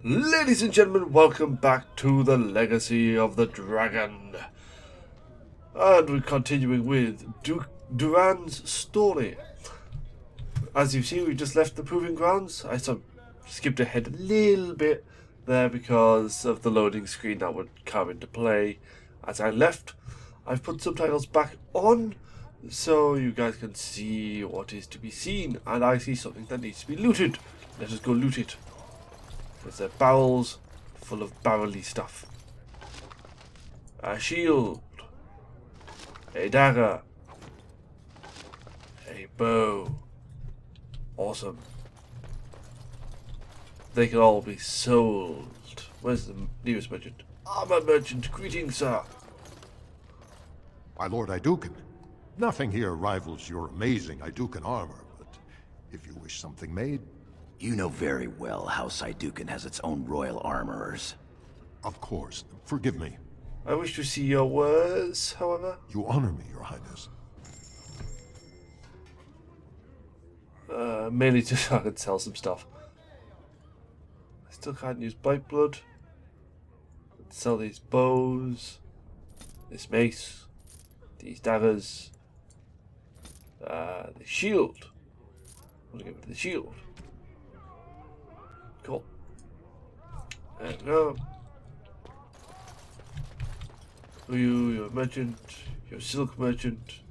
Ladies and gentlemen, welcome back to the Legacy of the Dragon. And we're continuing with Duran's story. As you've seen, we just left the Proving Grounds. I skipped ahead a little bit there because of the loading screen that would come into play as I left. I've put subtitles back on so you guys can see what is to be seen. And I see something that needs to be looted. Let us go loot it. There's barrels full of barrel-y stuff. A shield. A dagger. A bow. Awesome. They can all be sold. Where's the nearest merchant? Armor merchant, greetings, sir. My Lord Aeducan, nothing here rivals your amazing Aeducan armor, but if you wish something made... You know very well House Aeducan has its own royal armorers. Of course. Forgive me. I wish to see your wares, however. You honor me, Your Highness. Mainly just so I can sell some stuff. I still can't use Bite Blood. Sell these bows. This mace. These daggers. The shield. I want to get rid of the shield. Cool. There we go. You're a merchant. You're a silk merchant.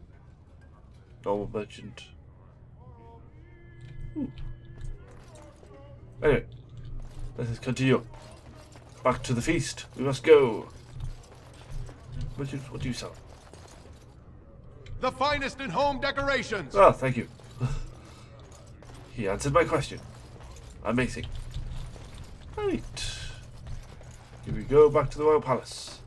Normal merchant. Anyway, let us continue. Back to the feast. We must go. Merchant, what do you sell? The finest in home decorations! Ah, thank you. He answered my question. Amazing. Right. Here we go, back to the Royal Palace.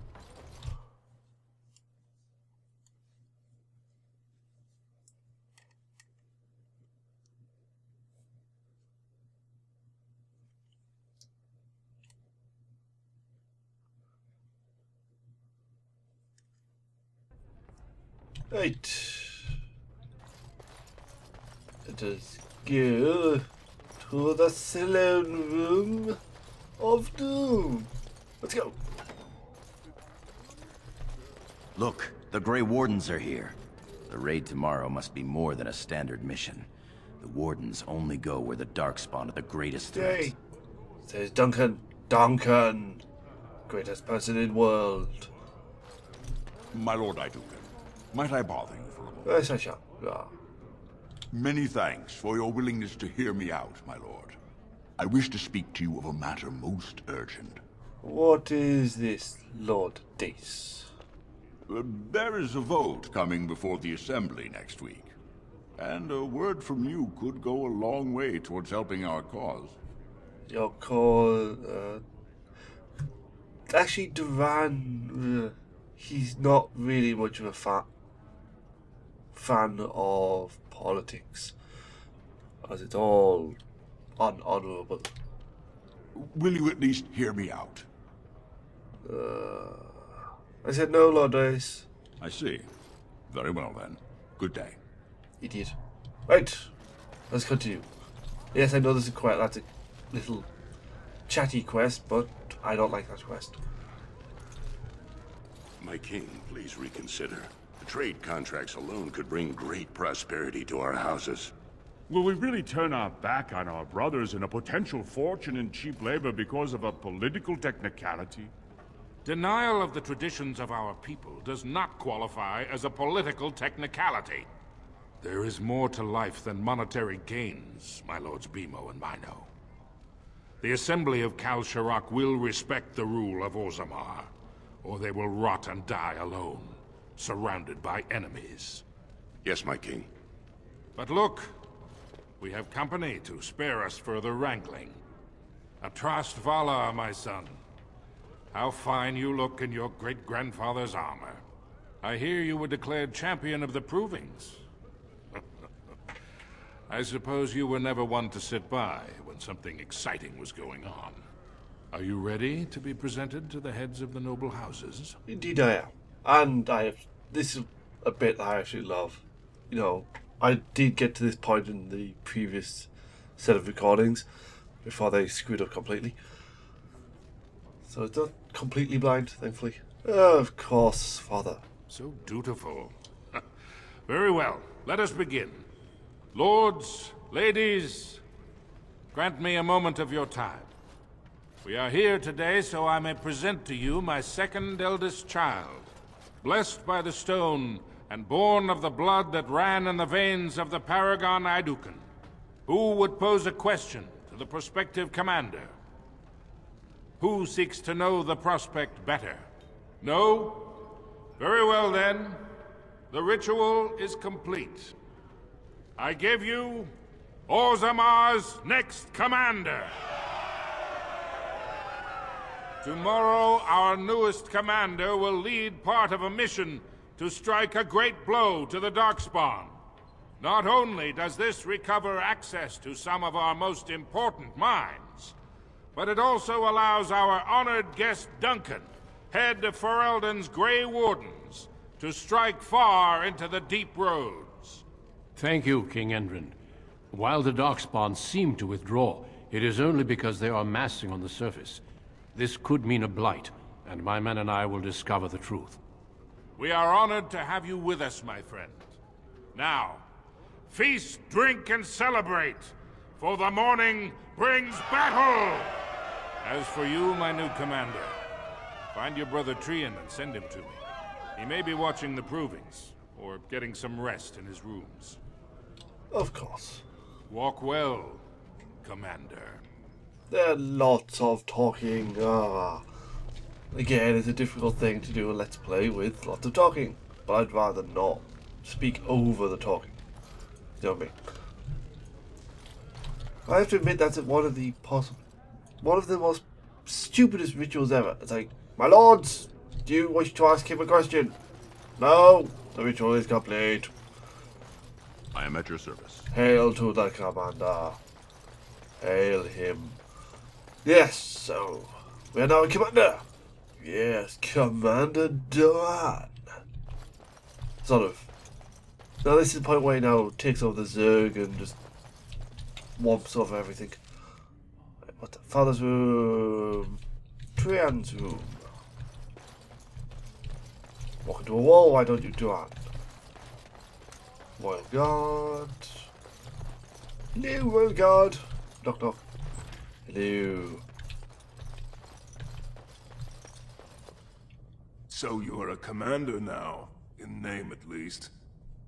Right. Let us go to the saloon room of doom. Let's go. Look, the Grey Wardens are here. The raid tomorrow must be more than a standard mission. The Wardens only go where the Darkspawn are the greatest threats. Yay. Says Duncan. Duncan. Greatest person in world. My Lord Aeducan, might I bother you for a moment? Yes, I shall. Ah. Many thanks for your willingness to hear me out, my lord. I wish to speak to you of a matter most urgent. What is this, Lord Dace? There is a vote coming before the Assembly next week. And a word from you could go a long way towards helping our cause. Your call, actually, Duran, he's not really much of a fan of politics, as it's all unhonorable. Will you at least hear me out? I said no, Lord Dace. I see. Very well then. Good day. Idiot. Right, let's continue. Yes, I know this is that's a little chatty quest, but I don't like that quest. My king, please reconsider. The trade contracts alone could bring great prosperity to our houses. Will we really turn our back on our brothers and a potential fortune in cheap labor because of a political technicality? Denial of the traditions of our people does not qualify as a political technicality. There is more to life than monetary gains, my lords Bimo and Mino. The Assembly of Kal Sharak will respect the rule of Orzammar, or they will rot and die alone, surrounded by enemies. Yes, my king. But look, we have company to spare us further wrangling. Atrast Vala, my son. How fine you look in your great-grandfather's armor. I hear you were declared champion of the Provings. I suppose you were never one to sit by when something exciting was going on. Are you ready to be presented to the heads of the noble houses? Indeed I am. And this is a bit that I actually love. You know, I did get to this point in the previous set of recordings before they screwed up completely. So it's not completely blind, thankfully. Of course, Father. So dutiful. Very well, let us begin. Lords, ladies, grant me a moment of your time. We are here today so I may present to you my second eldest child, blessed by the stone and born of the blood that ran in the veins of the Paragon Aeducan. Who would pose a question to the prospective commander? Who seeks to know the prospect better? No? Very well then. The ritual is complete. I give you Orzammar's next commander. Tomorrow, our newest commander will lead part of a mission to strike a great blow to the Darkspawn. Not only does this recover access to some of our most important mines, but it also allows our honored guest Duncan, head of Ferelden's Grey Wardens, to strike far into the deep roads. Thank you, King Endrin. While the Darkspawn seem to withdraw, it is only because they are massing on the surface. This could mean a blight, and my men and I will discover the truth. We are honored to have you with us, my friend. Now, feast, drink, and celebrate, for the morning brings battle! As for you, my new commander, find your brother Trian and send him to me. He may be watching the provings, or getting some rest in his rooms. Of course. Walk well, Commander. There are lots of talking. Again, it's a difficult thing to do a Let's Play with lots of talking. But I'd rather not speak over the talking. You know what I mean? I have to admit that's one of the most stupidest rituals ever. It's like, my lords, do you wish to ask him a question? No, the ritual is complete. I am at your service. Hail to the commander. Hail him. Yes, so we are now a commander. Yes, Commander Duran. Sort of. Now this is the point where he now takes over the Zerg and just whomps over everything. What the father's room? Trian's room. Walk into a wall, why don't you do that? Royal Guard. Hello, Royal Guard. Knock knock. Hello. So you're a commander now, in name at least.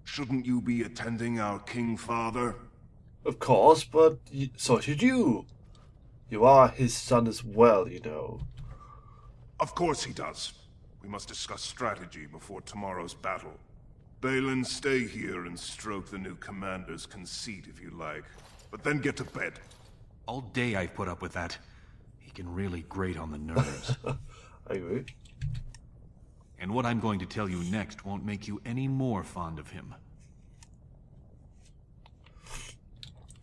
Shouldn't you be attending our King Father? Of course, but so should you. You are his son as well, you know. Of course he does. We must discuss strategy before tomorrow's battle. Balin, stay here and stroke the new commander's conceit if you like. But then get to bed. All day I've put up with that. He can really grate on the nerves. I agree. And what I'm going to tell you next won't make you any more fond of him.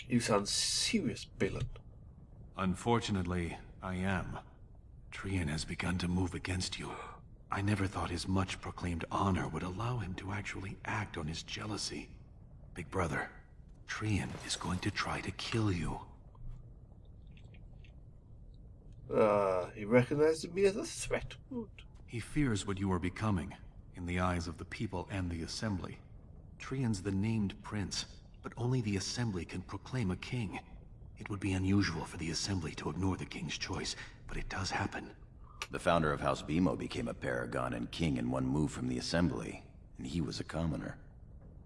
You sound serious, Balin. Unfortunately, I am. Trian has begun to move against you. I never thought his much-proclaimed honor would allow him to actually act on his jealousy. Big brother, Trian is going to try to kill you. He recognized me as a threat. Good. He fears what you are becoming, in the eyes of the people and the Assembly. Trian's the named prince, but only the Assembly can proclaim a king. It would be unusual for the Assembly to ignore the king's choice, but it does happen. The founder of House Bimo became a paragon and king in one move from the Assembly, and he was a commoner.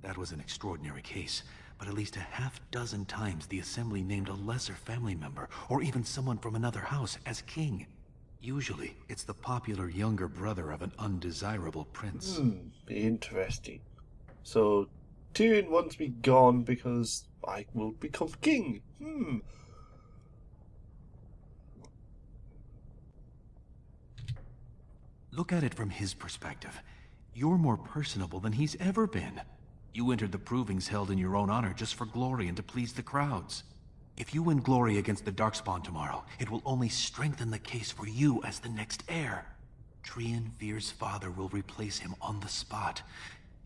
That was an extraordinary case, but at least a half-dozen times the Assembly named a lesser family member, or even someone from another house, as king. Usually, it's the popular younger brother of an undesirable prince. Interesting. So, Tyrion wants me gone because I will become king. Look at it from his perspective. You're more personable than he's ever been. You entered the provings held in your own honor just for glory and to please the crowds. If you win glory against the Darkspawn tomorrow, it will only strengthen the case for you as the next heir. Trian fears father will replace him on the spot.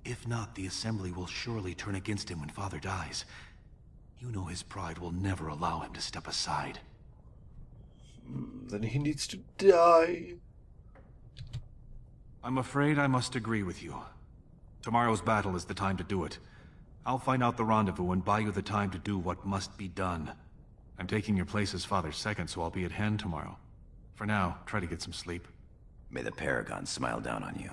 If not, the Assembly will surely turn against him when father dies. You know his pride will never allow him to step aside. then he needs to die. I'm afraid I must agree with you. Tomorrow's battle is the time to do it. I'll find out the rendezvous and buy you the time to do what must be done. I'm taking your place as Father's second, so I'll be at hand tomorrow. For now, try to get some sleep. May the Paragon smile down on you.